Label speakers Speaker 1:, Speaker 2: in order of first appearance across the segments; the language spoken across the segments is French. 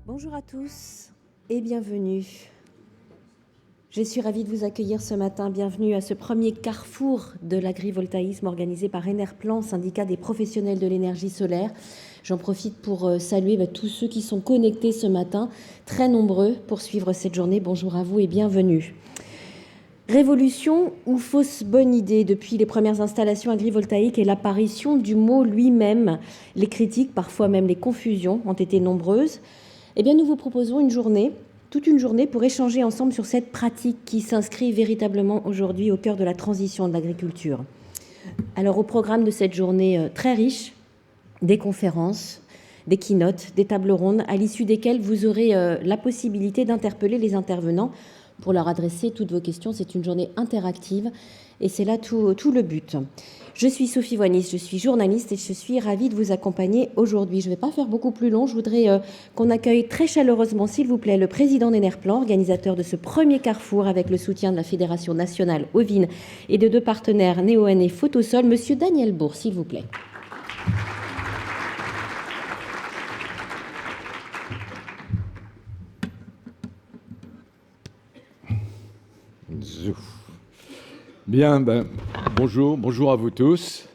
Speaker 1: Bonjour à tous et bienvenue. Je suis ravie de vous accueillir ce matin. Bienvenue à ce premier carrefour de l'agrivoltaïsme organisé par Enerplan, syndicat des professionnels de l'énergie solaire. J'en profite pour saluer tous ceux qui sont connectés ce matin, très nombreux pour suivre cette journée. Bonjour à vous et bienvenue. Révolution ou fausse bonne idée? Depuis les premières installations agrivoltaïques et l'apparition du mot lui-même, les critiques, parfois même les confusions, ont été nombreuses. Eh bien, nous vous proposons une journée, toute une journée, pour échanger ensemble sur cette pratique qui s'inscrit véritablement aujourd'hui au cœur de la transition de l'agriculture. Alors, au programme de cette journée très riche, des conférences, des keynotes, des tables rondes, à l'issue desquelles vous aurez la possibilité d'interpeller les intervenants pour leur adresser toutes vos questions. C'est une journée interactive et c'est là tout le but. Je suis Sophie Voinis, je suis journaliste et je suis ravie de vous accompagner aujourd'hui. Je ne vais pas faire beaucoup plus long, je voudrais qu'on accueille très chaleureusement, s'il vous plaît, le président d'Enerplan, organisateur de ce premier carrefour avec le soutien de la Fédération nationale ovine et de 2 partenaires, Neoen et Photosol, monsieur Daniel Bourg, s'il vous plaît.
Speaker 2: Bien, bonjour à vous tous.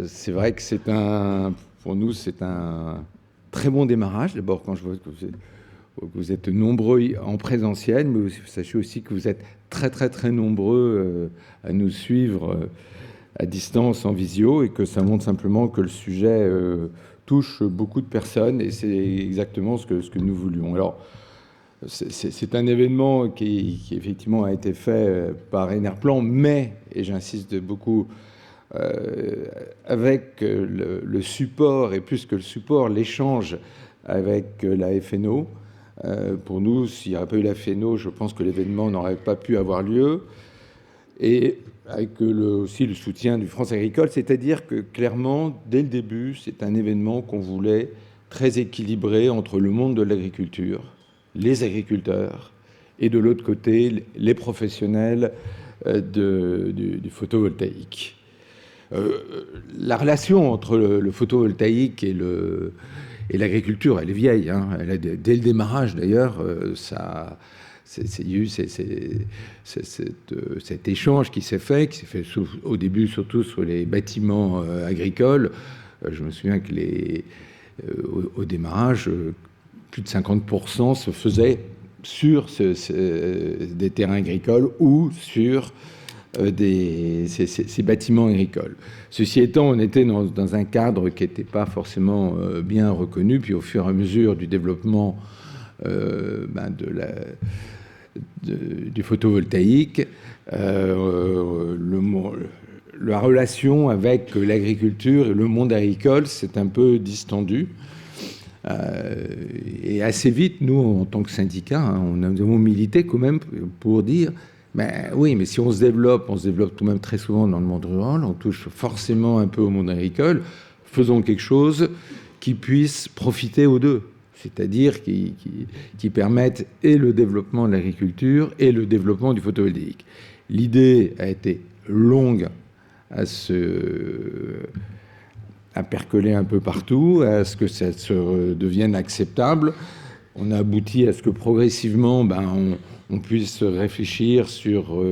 Speaker 2: C'est vrai que pour nous, c'est un très bon démarrage. D'abord, quand je vois que vous êtes nombreux en présentiel, mais sachez aussi que vous êtes très nombreux à nous suivre à distance, en visio, et que ça montre simplement que le sujet touche beaucoup de personnes, et c'est exactement ce que nous voulions. Alors, c'est un événement qui effectivement a été fait par Enerplan, mais, et j'insiste beaucoup, avec le support, et plus que le support, l'échange avec la FNO. Pour nous, s'il n'y avait pas eu la FNO, je pense que l'événement n'aurait pas pu avoir lieu. Et avec aussi le soutien du France Agricole, c'est-à-dire que clairement, dès le début, c'est un événement qu'on voulait très équilibré entre le monde de l'agriculture, les agriculteurs, et de l'autre côté, les professionnels du photovoltaïque. La relation entre le photovoltaïque et l'agriculture, elle est vieille. Hein. Dès le démarrage, d'ailleurs, il y a eu cet échange qui s'est fait au début surtout sur les bâtiments agricoles. Je me souviens que au démarrage, plus de 50% se faisait sur des terrains agricoles ou sur ces bâtiments agricoles. Ceci étant, on était dans un cadre qui n'était pas forcément bien reconnu, puis au fur et à mesure du développement du photovoltaïque, la relation avec l'agriculture et le monde agricole s'est un peu distendue. Et assez vite, nous, en tant que syndicat, nous avons milité quand même pour dire oui, mais si on se développe tout de même très souvent dans le monde rural, on touche forcément un peu au monde agricole, faisons quelque chose qui puisse profiter aux deux, c'est-à-dire qui permette et le développement de l'agriculture et le développement du photovoltaïque. L'idée a été longue à percoler un peu partout, à ce que ça devienne acceptable. On a abouti à ce que progressivement, on puisse réfléchir sur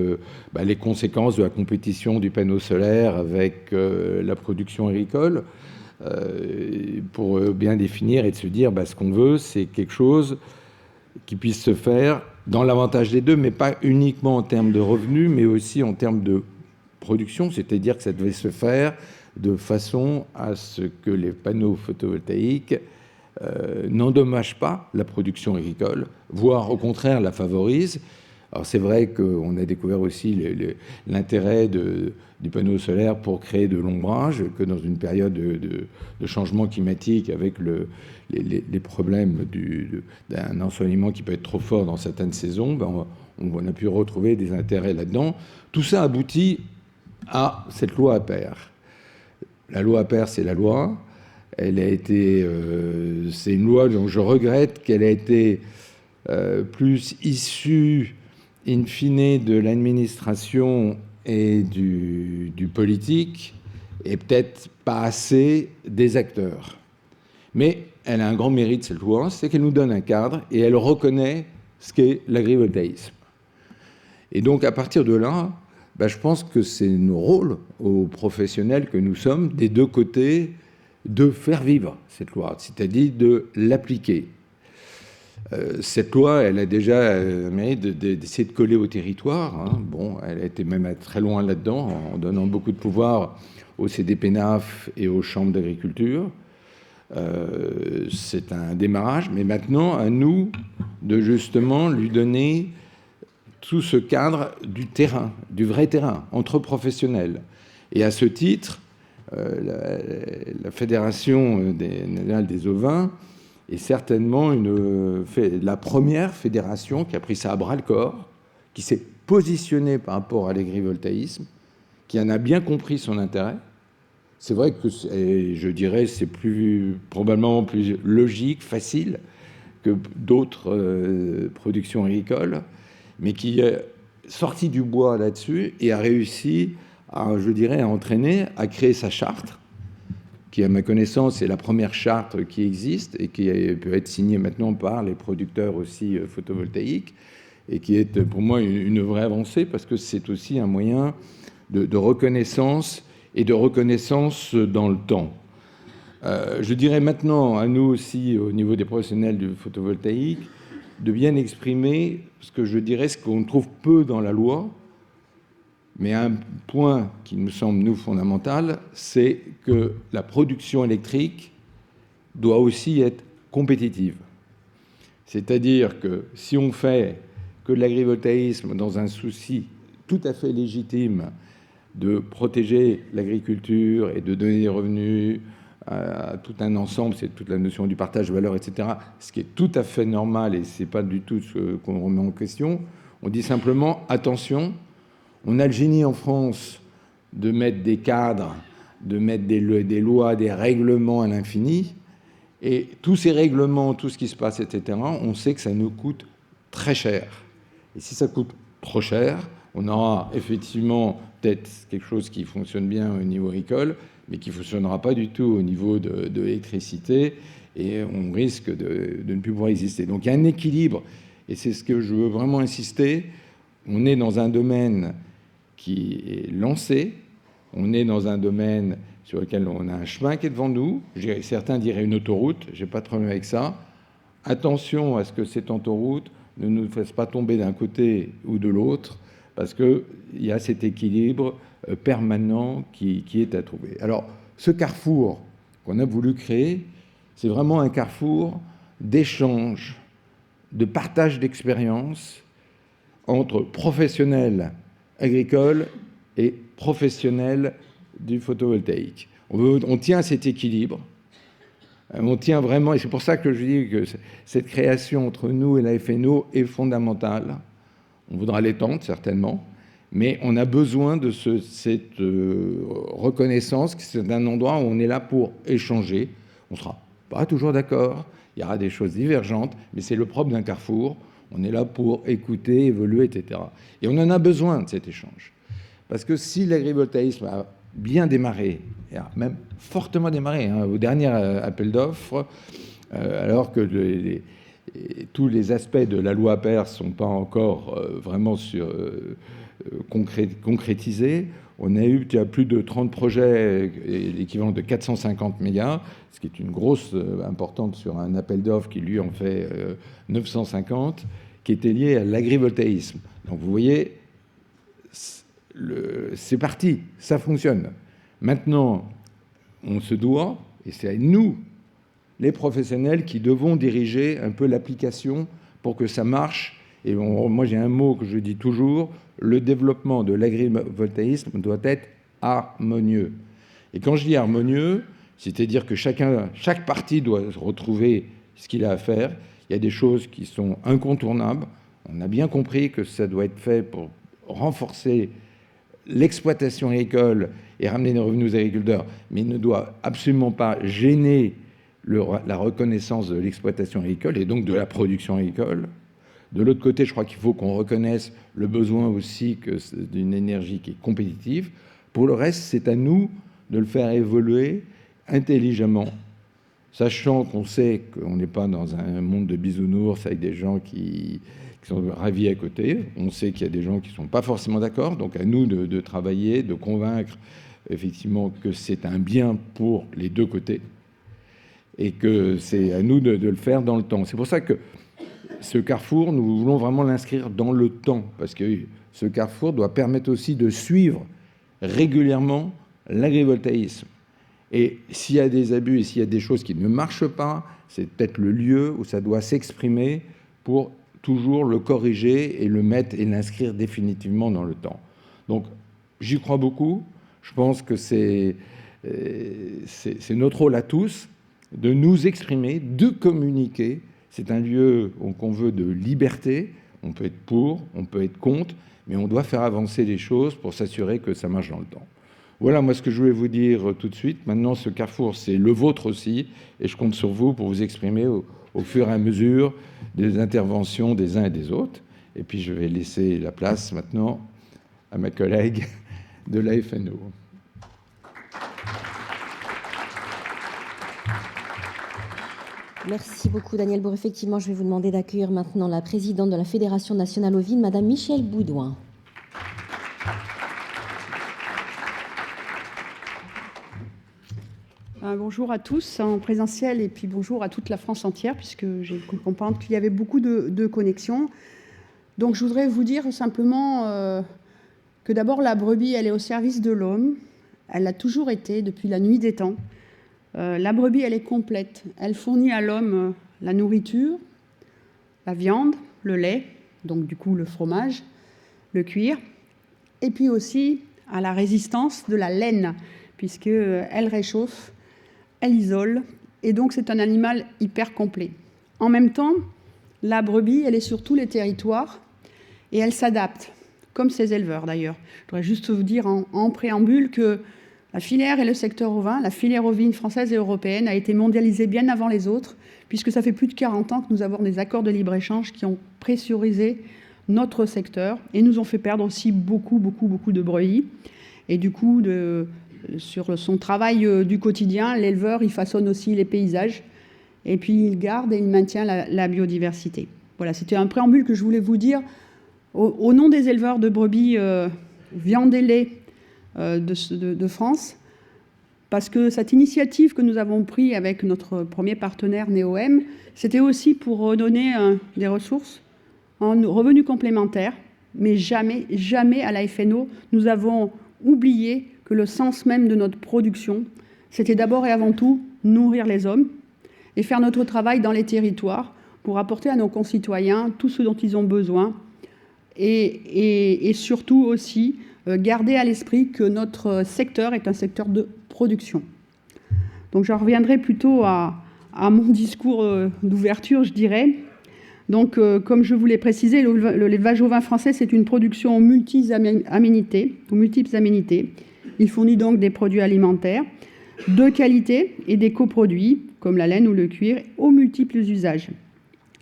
Speaker 2: les conséquences de la compétition du panneau solaire avec la production agricole, pour bien définir et de se dire ce qu'on veut, c'est quelque chose qui puisse se faire dans l'avantage des deux, mais pas uniquement en termes de revenus, mais aussi en termes de production, c'est-à-dire que ça devait se faire de façon à ce que les panneaux photovoltaïques n'endommagent pas la production agricole, voire au contraire la favorisent. Alors c'est vrai qu'on a découvert aussi l'intérêt du panneau solaire pour créer de l'ombrage, que dans une période de changement climatique avec les problèmes d'un ensoleillement qui peut être trop fort dans certaines saisons, on a pu retrouver des intérêts là-dedans. Tout ça aboutit à cette loi Aper. La loi Aper, c'est la loi. Elle a été, c'est une loi dont je regrette qu'elle ait été plus issue, in fine, de l'administration et du politique, et peut-être pas assez des acteurs. Mais elle a un grand mérite, cette loi, c'est qu'elle nous donne un cadre et elle reconnaît ce qu'est l'agrivoltaïsme. Et donc, à partir de là, je pense que c'est nos rôles, aux professionnels que nous sommes, des deux côtés, de faire vivre cette loi, c'est-à-dire de l'appliquer. Cette loi, elle a déjà le mérite d'essayer de coller au territoire. Hein. Bon, elle a été même très loin là-dedans, en donnant beaucoup de pouvoir au CDPENAF et aux chambres d'agriculture. C'est un démarrage, mais maintenant, à nous de justement lui donner tout ce cadre du terrain, du vrai terrain, entre professionnels. Et à ce titre, la Fédération nationale des ovins est certainement la première fédération qui a pris ça à bras-le-corps, qui s'est positionnée par rapport à l'agrivoltaïsme, qui en a bien compris son intérêt. C'est vrai que, je dirais, c'est probablement plus logique, facile que d'autres productions agricoles, mais qui est sorti du bois là-dessus et a réussi à entraîner, à créer sa charte, qui, à ma connaissance, est la première charte qui existe et qui peut être signée maintenant par les producteurs aussi photovoltaïques, et qui est pour moi une vraie avancée, parce que c'est aussi un moyen de reconnaissance et de reconnaissance dans le temps. Je dirais maintenant à nous aussi, au niveau des professionnels du photovoltaïque, de bien exprimer ce que je dirais, ce qu'on trouve peu dans la loi, mais un point qui nous semble, nous, fondamental, c'est que la production électrique doit aussi être compétitive. C'est-à-dire que si on fait que l'agrivoltaïsme dans un souci tout à fait légitime de protéger l'agriculture et de donner des revenus à tout un ensemble, c'est toute la notion du partage de valeur, etc., ce qui est tout à fait normal et ce n'est pas du tout ce qu'on remet en question. On dit simplement, attention, on a le génie en France de mettre des cadres, de mettre des lois, des règlements à l'infini, et tous ces règlements, tout ce qui se passe, etc., on sait que ça nous coûte très cher. Et si ça coûte trop cher, on aura effectivement peut-être quelque chose qui fonctionne bien au niveau agricole, mais qui ne fonctionnera pas du tout au niveau de l'électricité, et on risque de ne plus pouvoir exister. Donc il y a un équilibre, et c'est ce que je veux vraiment insister. On est dans un domaine qui est lancé, on est dans un domaine sur lequel on a un chemin qui est devant nous. Certains diraient une autoroute, je n'ai pas de problème avec ça. Attention à ce que cette autoroute ne nous fasse pas tomber d'un côté ou de l'autre, parce qu'il y a cet équilibre permanent qui est à trouver. Alors, ce carrefour qu'on a voulu créer, c'est vraiment un carrefour d'échange, de partage d'expériences entre professionnels agricoles et professionnels du photovoltaïque. On tient à cet équilibre, on tient vraiment, et c'est pour ça que je dis que cette création entre nous et la FNO est fondamentale. On voudra l'étendre, certainement, mais on a besoin de cette reconnaissance que c'est un endroit où on est là pour échanger. On ne sera pas toujours d'accord, il y aura des choses divergentes, mais c'est le propre d'un carrefour. On est là pour écouter, évoluer, etc. Et on en a besoin de cet échange. Parce que si l'agrivoltaïsme a bien démarré, et a même fortement démarré, au dernier appel d'offres, alors que tous les aspects de la loi APER ne sont pas encore vraiment concrétisés, on a eu plus de 30 projets, l'équivalent de 450 mégas, ce qui est une grosse importante sur un appel d'offres qui, lui, en fait 950, qui était lié à l'agrivoltaïsme. Donc, vous voyez, c'est parti, ça fonctionne. Maintenant, on se doit, et c'est à nous, les professionnels, qui devons diriger un peu l'application pour que ça marche. Et moi, j'ai un mot que je dis toujours, le développement de l'agrivoltaïsme doit être harmonieux. Et quand je dis harmonieux, c'est-à-dire que chaque partie doit retrouver ce qu'il a à faire. Il y a des choses qui sont incontournables. On a bien compris que ça doit être fait pour renforcer l'exploitation agricole et ramener des revenus aux agriculteurs, mais il ne doit absolument pas gêner la reconnaissance de l'exploitation agricole et donc de la production agricole. De l'autre côté, je crois qu'il faut qu'on reconnaisse le besoin aussi d'une énergie qui est compétitive. Pour le reste, c'est à nous de le faire évoluer intelligemment sachant qu'on sait qu'on n'est pas dans un monde de bisounours avec des gens qui sont ravis à côté. On sait qu'il y a des gens qui ne sont pas forcément d'accord, donc à nous de travailler, de convaincre effectivement que c'est un bien pour les deux côtés et que c'est à nous de le faire dans le temps. C'est pour ça que ce carrefour, nous voulons vraiment l'inscrire dans le temps, parce que ce carrefour doit permettre aussi de suivre régulièrement l'agrivoltaïsme. Et s'il y a des abus et s'il y a des choses qui ne marchent pas, c'est peut-être le lieu où ça doit s'exprimer pour toujours le corriger et le mettre et l'inscrire définitivement dans le temps. Donc, j'y crois beaucoup. Je pense que c'est notre rôle à tous de nous exprimer, de communiquer. C'est un lieu qu'on veut de liberté. On peut être pour, on peut être contre, mais on doit faire avancer les choses pour s'assurer que ça marche dans le temps. Voilà, moi, ce que je voulais vous dire tout de suite. Maintenant, ce carrefour, c'est le vôtre aussi, et je compte sur vous pour vous exprimer au fur et à mesure des interventions des uns et des autres. Et puis, je vais laisser la place maintenant à ma collègue de la FNO.
Speaker 1: Merci beaucoup, Daniel Bourg. Effectivement, je vais vous demander d'accueillir maintenant la présidente de la Fédération nationale ovine, Madame Michèle Boudouin.
Speaker 3: Bonjour à tous en présentiel et puis bonjour à toute la France entière, puisque j'ai pu comprendre qu'il y avait beaucoup de connexions. Donc je voudrais vous dire simplement que d'abord la brebis, elle est au service de l'homme. Elle l'a toujours été depuis la nuit des temps. La brebis, elle est complète. Elle fournit à l'homme la nourriture, la viande, le lait, donc du coup le fromage, le cuir, et puis aussi à la résistance de la laine, puisqu'elle réchauffe, elle isole, et donc c'est un animal hyper complet. En même temps, la brebis, elle est sur tous les territoires, et elle s'adapte, comme ses éleveurs d'ailleurs. Je voudrais juste vous dire en préambule que la filière et le secteur ovin, la filière ovine française et européenne, a été mondialisée bien avant les autres, puisque ça fait plus de 40 ans que nous avons des accords de libre-échange qui ont pressurisé notre secteur et nous ont fait perdre aussi beaucoup de brebis. Et du coup, sur son travail du quotidien, l'éleveur, il façonne aussi les paysages et puis il garde et il maintient la biodiversité. Voilà, c'était un préambule que je voulais vous dire au nom des éleveurs de brebis viande et lait de France, parce que cette initiative que nous avons prise avec notre premier partenaire NEOM, c'était aussi pour redonner des ressources en revenus complémentaires, mais jamais à la FNO, nous avons oublié que le sens même de notre production, c'était d'abord et avant tout nourrir les hommes et faire notre travail dans les territoires pour apporter à nos concitoyens tout ce dont ils ont besoin et surtout aussi garder à l'esprit que notre secteur est un secteur de production. Donc j'en reviendrai plutôt à mon discours d'ouverture, je dirais. Donc, comme je vous l'ai précisé, l'élevage ovin français, c'est une production aux multiples aménités. Il fournit donc des produits alimentaires de qualité et des coproduits, comme la laine ou le cuir, aux multiples usages.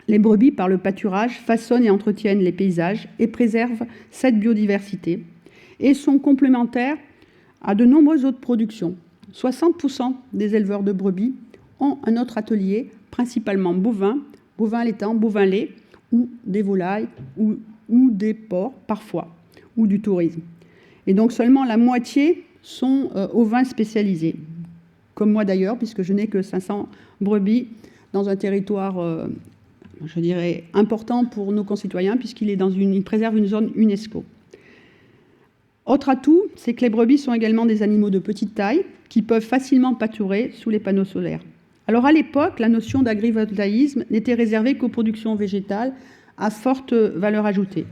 Speaker 3: Les brebis, par le pâturage, façonnent et entretiennent les paysages et préservent cette biodiversité et sont complémentaires à de nombreuses autres productions. 60% des éleveurs de brebis ont un autre atelier, principalement bovin laitant, bovin lait, ou des volailles, ou des porcs, parfois, ou du tourisme. Et donc seulement la moitié sont ovins spécialisés, comme moi d'ailleurs, puisque je n'ai que 500 brebis dans un territoire, je dirais, important pour nos concitoyens, puisqu'il préserve une zone UNESCO. Autre atout, c'est que les brebis sont également des animaux de petite taille qui peuvent facilement pâturer sous les panneaux solaires. Alors à l'époque, la notion d'agrivoltaïsme n'était réservée qu'aux productions végétales à forte valeur ajoutée.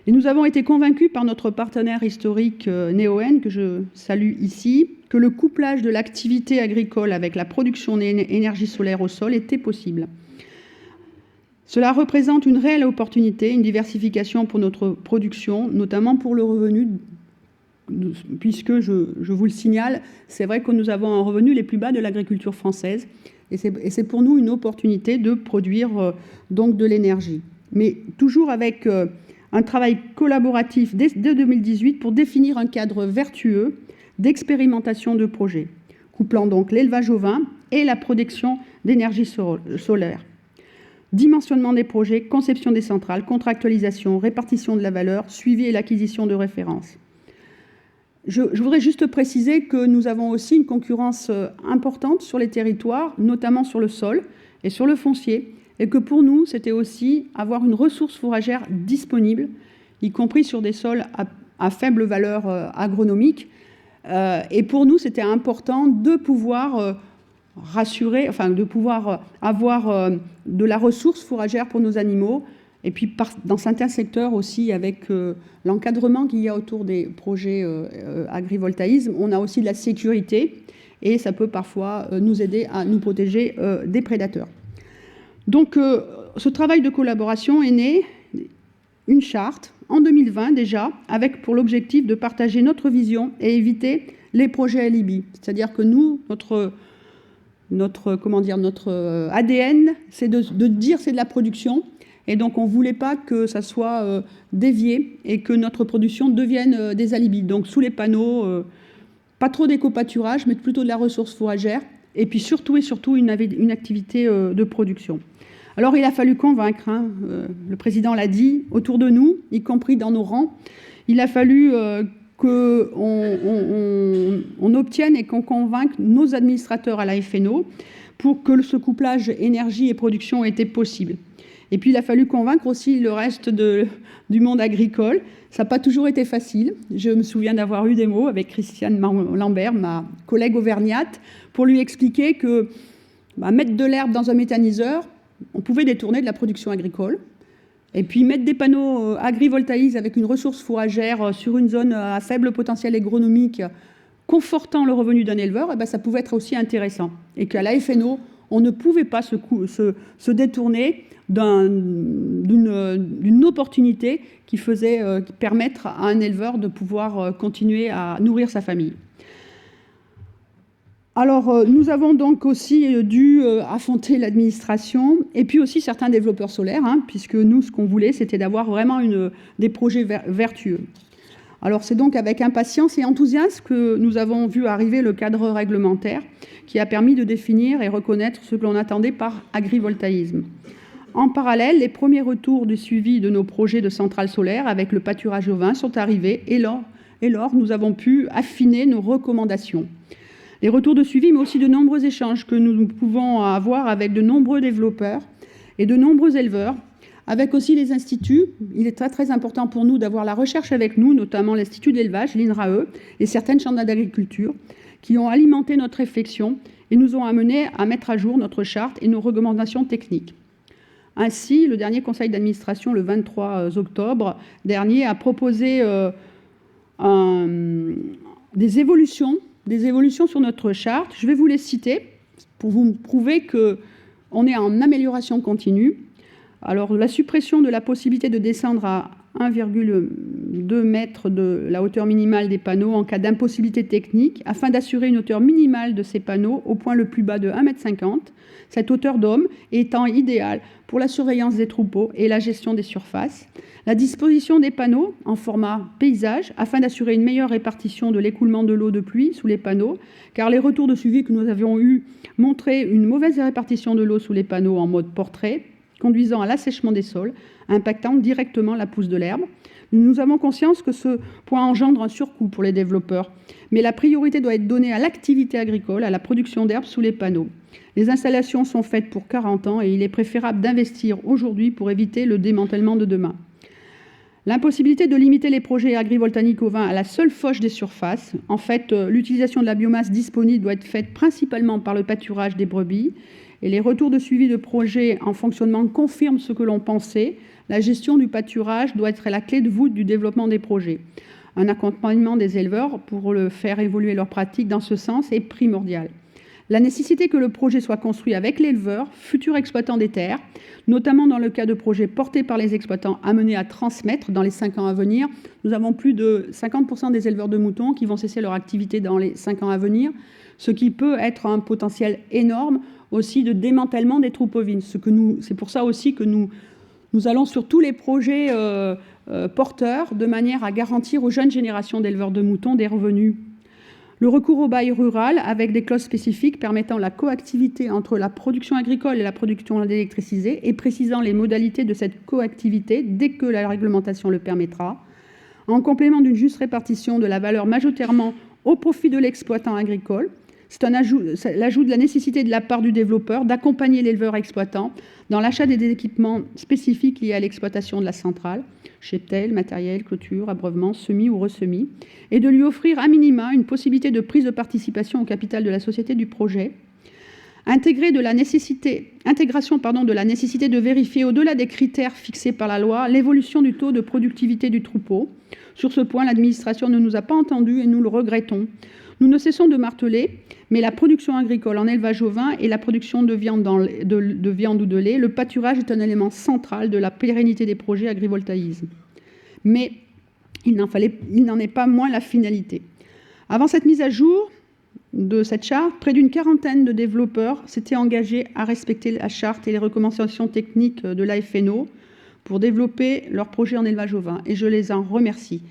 Speaker 3: Et nous avons été convaincus par notre partenaire historique NEOM, que je salue ici, que le couplage de l'activité agricole avec la production d'énergie solaire au sol était possible. Cela représente une réelle opportunité, une diversification pour notre production, notamment pour le revenu, puisque, je vous le signale, c'est vrai que nous avons un revenu les plus bas de l'agriculture française, et c'est pour nous une opportunité de produire donc de l'énergie. Mais toujours avec un travail collaboratif dès 2018 pour définir un cadre vertueux d'expérimentation de projets, couplant donc l'élevage ovin et la production d'énergie solaire. Dimensionnement des projets, conception des centrales, contractualisation, répartition de la valeur, suivi et l'acquisition de références. Je voudrais juste préciser que nous avons aussi une concurrence importante sur les territoires, notamment sur le sol et sur le foncier, et que pour nous, c'était aussi avoir une ressource fourragère disponible, y compris sur des sols à faible valeur agronomique. Et pour nous, c'était important de pouvoir rassurer, enfin de pouvoir avoir de la ressource fourragère pour nos animaux, et puis dans certains secteurs aussi, avec l'encadrement qu'il y a autour des projets agrivoltaïsme, on a aussi de la sécurité, et ça peut parfois nous aider à nous protéger des prédateurs. Donc ce travail de collaboration est né, une charte, en 2020 déjà, avec pour l'objectif de partager notre vision et éviter les projets alibis. C'est-à-dire que nous, notre ADN, c'est de dire c'est de la production, et donc on ne voulait pas que ça soit dévié et que notre production devienne des alibis. Donc sous les panneaux, pas trop d'éco-pâturage, mais plutôt de la ressource fourragère, et puis surtout une activité de production. Alors il a fallu convaincre, le président l'a dit, autour de nous, y compris dans nos rangs, il a fallu qu'on obtienne et qu'on convainque nos administrateurs à la FNO pour que ce couplage énergie et production était possible. Et puis il a fallu convaincre aussi le reste du monde agricole. Ça n'a pas toujours été facile. Je me souviens d'avoir eu des mots avec Christiane Lambert, ma collègue auvergnate, pour lui expliquer que mettre de l'herbe dans un méthaniseur, on pouvait détourner de la production agricole. Et puis mettre des panneaux agrivoltaïques avec une ressource fourragère sur une zone à faible potentiel agronomique, confortant le revenu d'un éleveur, ça pouvait être aussi intéressant. Et qu'à la FNO, on ne pouvait pas se détourner d'une opportunité qui permettre à un éleveur de pouvoir continuer à nourrir sa famille. Alors, nous avons donc aussi dû affronter l'administration et puis aussi certains développeurs solaires, puisque nous, ce qu'on voulait, c'était d'avoir vraiment des projets vertueux. Alors, c'est donc avec impatience et enthousiasme que nous avons vu arriver le cadre réglementaire qui a permis de définir et reconnaître ce que l'on attendait par agrivoltaïsme. En parallèle, les premiers retours du suivi de nos projets de centrales solaires avec le pâturage ovin sont arrivés et lors, nous avons pu affiner nos recommandations. Les retours de suivi, mais aussi de nombreux échanges que nous pouvons avoir avec de nombreux développeurs et de nombreux éleveurs, avec aussi les instituts. Il est très très important pour nous d'avoir la recherche avec nous, notamment l'Institut d'élevage, l'INRAE, et certaines chambres d'agriculture, qui ont alimenté notre réflexion et nous ont amené à mettre à jour notre charte et nos recommandations techniques. Ainsi, le dernier conseil d'administration, le 23 octobre dernier, a proposé des évolutions sur notre charte. Je vais vous les citer pour vous prouver qu'on est en amélioration continue. Alors, la suppression de la possibilité de descendre à 1,2 mètre de la hauteur minimale des panneaux en cas d'impossibilité technique, afin d'assurer une hauteur minimale de ces panneaux au point le plus bas de 1,50 m, cette hauteur d'homme étant idéale pour la surveillance des troupeaux et la gestion des surfaces. La disposition des panneaux en format paysage, afin d'assurer une meilleure répartition de l'écoulement de l'eau de pluie sous les panneaux, car les retours de suivi que nous avions eus montraient une mauvaise répartition de l'eau sous les panneaux en mode portrait, conduisant à l'assèchement des sols, impactant directement la pousse de l'herbe. Nous avons conscience que ce point engendre un surcoût pour les développeurs, mais la priorité doit être donnée à l'activité agricole, à la production d'herbe sous les panneaux. Les installations sont faites pour 40 ans et il est préférable d'investir aujourd'hui pour éviter le démantèlement de demain. L'impossibilité de limiter les projets agrivoltaïques ovins à la seule fauche des surfaces. En fait, l'utilisation de la biomasse disponible doit être faite principalement par le pâturage des brebis. Et les retours de suivi de projets en fonctionnement confirment ce que l'on pensait. La gestion du pâturage doit être la clé de voûte du développement des projets. Un accompagnement des éleveurs pour faire évoluer leurs pratiques dans ce sens est primordial. La nécessité que le projet soit construit avec l'éleveur, futur exploitant des terres, notamment dans le cas de projets portés par les exploitants amenés à transmettre dans les 5 ans à venir. Nous avons plus de 50% des éleveurs de moutons qui vont cesser leur activité dans les 5 ans à venir, ce qui peut être un potentiel énorme aussi de démantèlement des troupeaux ovines. C'est pour ça aussi que nous allons sur tous les projets porteurs de manière à garantir aux jeunes générations d'éleveurs de moutons des revenus. Le recours au bail rural avec des clauses spécifiques permettant la coactivité entre la production agricole et la production d'électricité et précisant les modalités de cette coactivité dès que la réglementation le permettra, en complément d'une juste répartition de la valeur majoritairement au profit de l'exploitant agricole. C'est l'ajout de la nécessité de la part du développeur d'accompagner l'éleveur exploitant dans l'achat des équipements spécifiques liés à l'exploitation de la centrale, cheptel, matériel, clôture, abreuvement, semis ou ressemis, et de lui offrir à minima une possibilité de prise de participation au capital de la société du projet. Intégration de la nécessité de vérifier au-delà des critères fixés par la loi l'évolution du taux de productivité du troupeau. Sur ce point, l'administration ne nous a pas entendus et nous le regrettons. Nous ne cessons de marteler, mais la production agricole en élevage ovin et la production de viande ou de lait, le pâturage est un élément central de la pérennité des projets agrivoltaïsme. Mais il n'en est pas moins la finalité. Avant cette mise à jour de cette charte, près d'une quarantaine de développeurs s'étaient engagés à respecter la charte et les recommandations techniques de l'AFNO pour développer leurs projets en élevage ovin, et je les en remercie.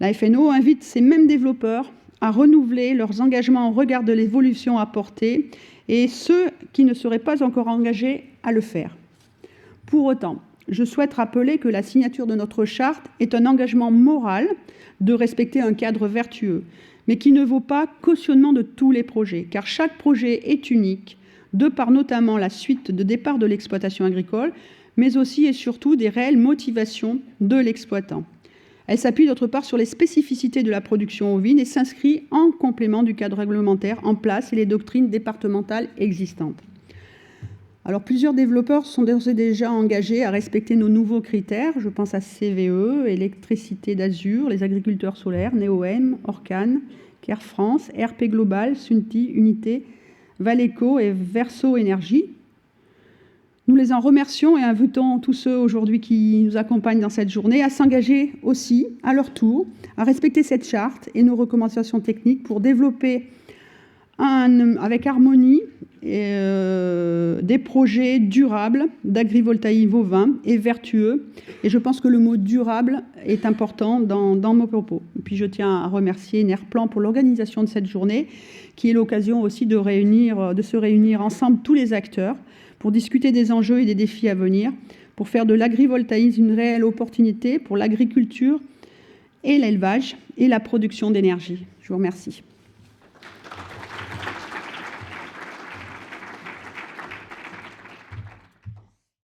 Speaker 3: L'AFNO invite ces mêmes développeurs à renouveler leurs engagements au regard de l'évolution apportée et ceux qui ne seraient pas encore engagés à le faire. Pour autant, je souhaite rappeler que la signature de notre charte est un engagement moral de respecter un cadre vertueux, mais qui ne vaut pas cautionnement de tous les projets, car chaque projet est unique, de par notamment la suite de départ de l'exploitation agricole, mais aussi et surtout des réelles motivations de l'exploitant. Elle s'appuie d'autre part sur les spécificités de la production ovine et s'inscrit en complément du cadre réglementaire en place et les doctrines départementales existantes. Alors, plusieurs développeurs sont d'ores et déjà engagés à respecter nos nouveaux critères. Je pense à CVE, Électricité d'Azur, les agriculteurs solaires, NEOM, Orcan, Care France, RP Global, Sunti, Unité, Valeco et Verso Énergie. Nous les en remercions et invitons tous ceux aujourd'hui qui nous accompagnent dans cette journée à s'engager aussi, à leur tour, à respecter cette charte et nos recommandations techniques pour développer avec harmonie des projets durables d'agrivoltaïsme ovin et vertueux. Et je pense que le mot durable est important dans mes propos. Et puis je tiens à remercier Nerplan pour l'organisation de cette journée, qui est l'occasion aussi de se réunir ensemble tous les acteurs pour discuter des enjeux et des défis à venir, pour faire de l'agrivoltaïsme une réelle opportunité pour l'agriculture et l'élevage et la production d'énergie. Je vous remercie.